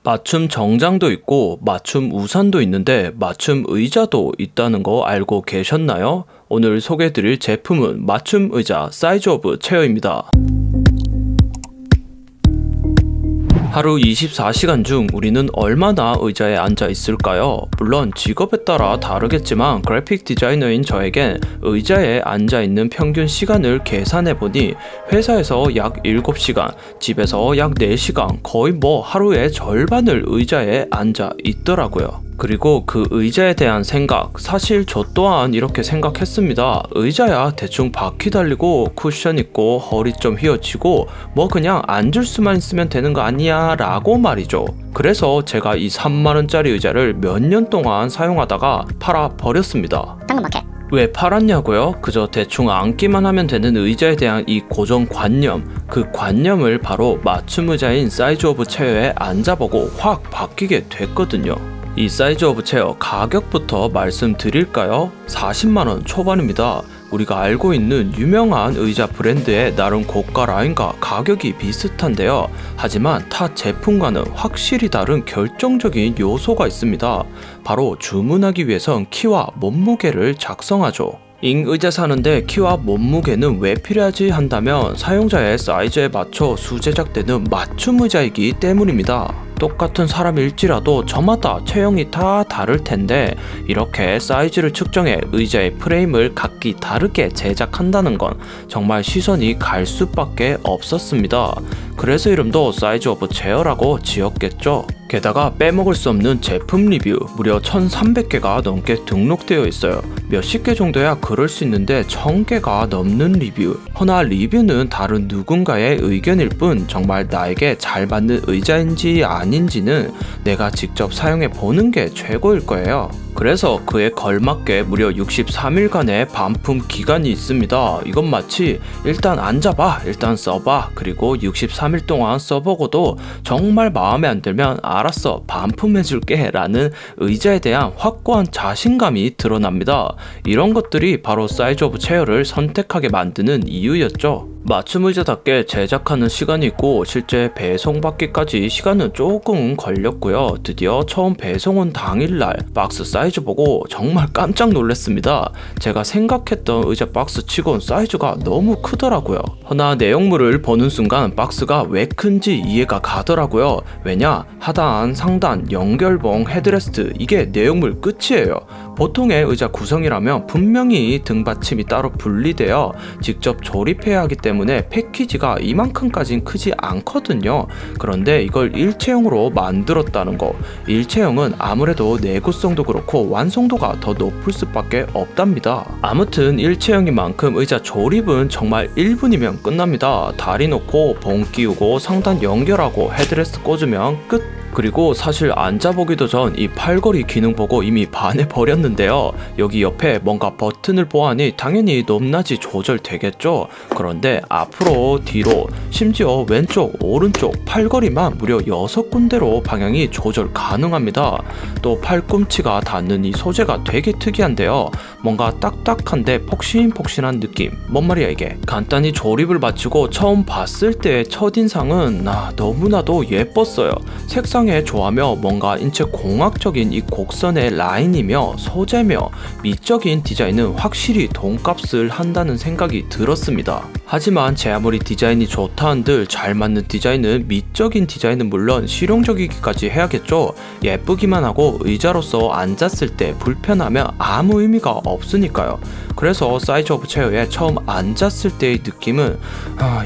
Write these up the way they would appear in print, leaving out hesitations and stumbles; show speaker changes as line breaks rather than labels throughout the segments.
맞춤 정장도 있고 맞춤 우산도 있는데 맞춤 의자도 있다는 거 알고 계셨나요? 오늘 소개해드릴 제품은 맞춤 의자 사이즈 오브 체어입니다. 하루 24시간 중 우리는 얼마나 의자에 앉아 있을까요? 물론 직업에 따라 다르겠지만 그래픽 디자이너인 저에겐 의자에 앉아 있는 평균 시간을 계산해보니 회사에서 약 7시간, 집에서 약 4시간, 거의 하루의 절반을 의자에 앉아 있더라고요. 그리고 그 의자에 대한 생각, 사실 저 또한 이렇게 생각했습니다. 의자야 대충 바퀴 달리고 쿠션 있고 허리 좀 휘어지고 그냥 앉을 수만 있으면 되는 거 아니야 라고 말이죠. 그래서 제가 이 3만원짜리 의자를 몇 년 동안 사용하다가 팔아 버렸습니다.
당근마켓.
왜 팔았냐고요? 그저 대충 앉기만 하면 되는 의자에 대한 이 고정관념, 그 관념을 바로 맞춤 의자인 사이즈 오브 체어에 앉아보고 확 바뀌게 됐거든요. 이 사이즈 오브 체어 가격부터 말씀드릴까요? 40만원 초반입니다. 우리가 알고 있는 유명한 의자 브랜드의 나름 고가 라인과 가격이 비슷한데요. 하지만 타 제품과는 확실히 다른 결정적인 요소가 있습니다. 바로 주문하기 위해선 키와 몸무게를 작성하죠. 의자 사는데 키와 몸무게는 왜 필요하지 한다면 사용자의 사이즈에 맞춰 수제작되는 맞춤 의자이기 때문입니다. 똑같은 사람일지라도 저마다 체형이 다 다를 텐데 이렇게 사이즈를 측정해 의자의 프레임을 각기 다르게 제작한다는 건 정말 시선이 갈 수밖에 없었습니다. 그래서 이름도 사이즈 오브 체어라고 지었겠죠. 게다가 빼먹을 수 없는 제품 리뷰 무려 1300개가 넘게 등록되어 있어요. 몇십 개 정도야 그럴 수 있는데 1000개가 넘는 리뷰. 허나 리뷰는 다른 누군가의 의견일 뿐 정말 나에게 잘 맞는 의자인지 아닌지는 내가 직접 사용해 보는 게 최고일 거예요. 그래서 그에 걸맞게 무려 63일간의 반품 기간이 있습니다. 이건 마치 일단 앉아봐, 일단 써봐, 그리고 63일 동안 써보고도 정말 마음에 안 들면 알았어, 반품해줄게 라는 의자에 대한 확고한 자신감이 드러납니다. 이런 것들이 바로 사이즈 오브 체어를 선택하게 만드는 이유였죠. 맞춤 의자답게 제작하는 시간이 있고 실제 배송받기까지 시간은 조금 걸렸고요. 드디어 처음 배송 온 당일날 박스 사이즈 보고 정말 깜짝 놀랐습니다. 제가 생각했던 의자 박스 치곤 사이즈가 너무 크더라고요. 허나 내용물을 보는 순간 박스가 왜 큰지 이해가 가더라고요. 왜냐? 하단, 상단, 연결봉, 헤드레스트 이게 내용물 끝이에요. 보통의 의자 구성이라면 분명히 등받침이 따로 분리되어 직접 조립해야 하기 때문에 패키지가 이만큼까진 크지 않거든요. 그런데 이걸 일체형으로 만들었다는 거. 일체형은 아무래도 내구성도 그렇고 완성도가 더 높을 수밖에 없답니다. 아무튼 일체형인 만큼 의자 조립은 정말 1분이면 끝납니다. 다리 놓고 봉 끼우고 상단 연결하고 헤드레스트 꽂으면 끝! 그리고 사실 앉아보기도 전 이 팔걸이 기능 보고 이미 반해버렸는데요. 여기 옆에 뭔가 버튼을 보아하니 당연히 높낮이 조절되겠죠. 그런데 앞으로, 뒤로, 심지어 왼쪽, 오른쪽 팔걸이만 무려 6군데로 방향이 조절 가능합니다. 또 팔꿈치가 닿는 이 소재가 되게 특이한데요. 뭔가 딱딱한데 폭신폭신한 느낌. 뭔 말이야 이게. 간단히 조립을 마치고 처음 봤을 때의 첫인상은 너무나도 예뻤어요. 색상에 좋아하며 뭔가 인체 공학적인 이 곡선의 라인이며 소재며 미적인 디자인은 확실히 돈값을 한다는 생각이 들었습니다. 하지만 제 아무리 디자인이 좋다 한들 잘 맞는 디자인은 미적인 디자인은 물론 실용적이기까지 해야겠죠. 예쁘기만 하고 의자로서 앉았을 때 불편하면 아무 의미가 없으니까요. 그래서 사이즈 오브 체어에 처음 앉았을 때의 느낌은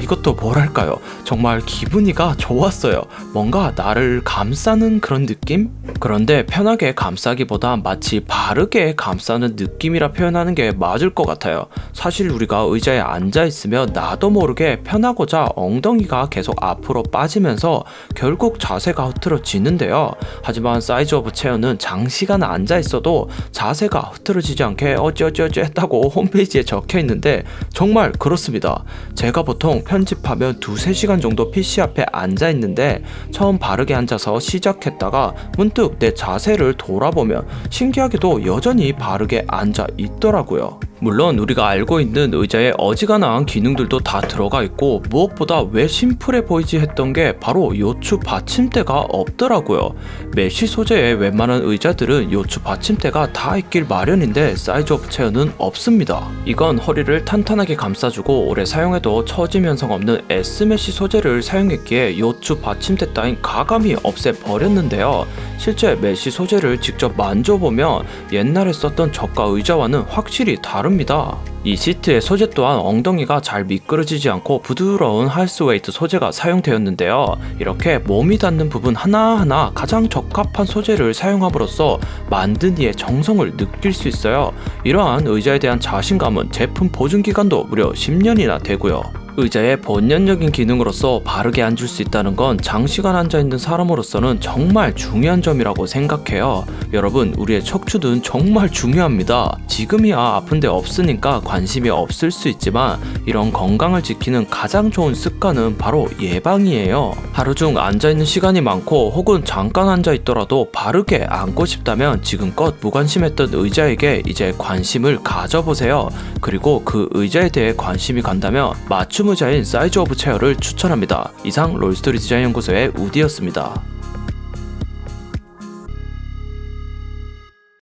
이것도 뭐랄까요, 정말 기분이가 좋았어요. 뭔가 나를 감싸는 그런 느낌? 그런데 편하게 감싸기보다 마치 바르게 감싸는 느낌이라 표현하는 게 맞을 것 같아요. 사실 우리가 의자에 앉아있으면 나도 모르게 편하고자 엉덩이가 계속 앞으로 빠지면서 결국 자세가 흐트러지는데요. 하지만 사이즈 오브 체어는 장시간 앉아있어도 자세가 흐트러지지 않게 어찌어찌 했다고 홈페이지에 적혀있는데 정말 그렇습니다. 제가 보통 편집하면 2~3시간 정도 PC 앞에 앉아있는데 처음 바르게 앉아서 시작했다가 문득 내 자세를 돌아보면 신기하게도 여전히 바르게 앉아 있더라고요. 물론 우리가 알고 있는 의자에 어지간한 기능들도 다 들어가 있고, 무엇보다 왜 심플해 보이지 했던 게 바로 요추 받침대가 없더라고요. 메쉬 소재의 웬만한 의자들은 요추 받침대가 다 있길 마련인데 사이즈 오브 체어는 없습니다. 이건 허리를 탄탄하게 감싸주고 오래 사용해도 처짐 현상 없는 S메쉬 소재를 사용했기에 요추 받침대 따윈 가감히 없애버렸는데요. 실제 메쉬 소재를 직접 만져보면 옛날에 썼던 저가 의자와는 확실히 다릅니다. 이 시트의 소재 또한 엉덩이가 잘 미끄러지지 않고 부드러운 하이스웨이트 소재가 사용되었는데요. 이렇게 몸이 닿는 부분 하나하나 가장 적합한 소재를 사용함으로써 만든 이의 정성을 느낄 수 있어요. 이러한 의자에 대한 자신감은 제품 보증기간도 무려 10년이나 되고요. 의자의 본연적인 기능으로서 바르게 앉을 수 있다는 건 장시간 앉아있는 사람으로서는 정말 중요한 점이라고 생각해요. 여러분, 우리의 척추는 정말 중요합니다. 지금이야 아픈데 없으니까 관심이 없을 수 있지만 이런 건강을 지키는 가장 좋은 습관은 바로 예방이에요. 하루 중 앉아있는 시간이 많고 혹은 잠깐 앉아있더라도 바르게 앉고 싶다면 지금껏 무관심했던 의자에게 이제 관심을 가져보세요. 그리고 그 의자에 대해 관심이 간다면 맞춤 의자인 사이즈 오브 체어를 추천합니다. 이상 롤스토리 디자인 연구소의 우디였습니다.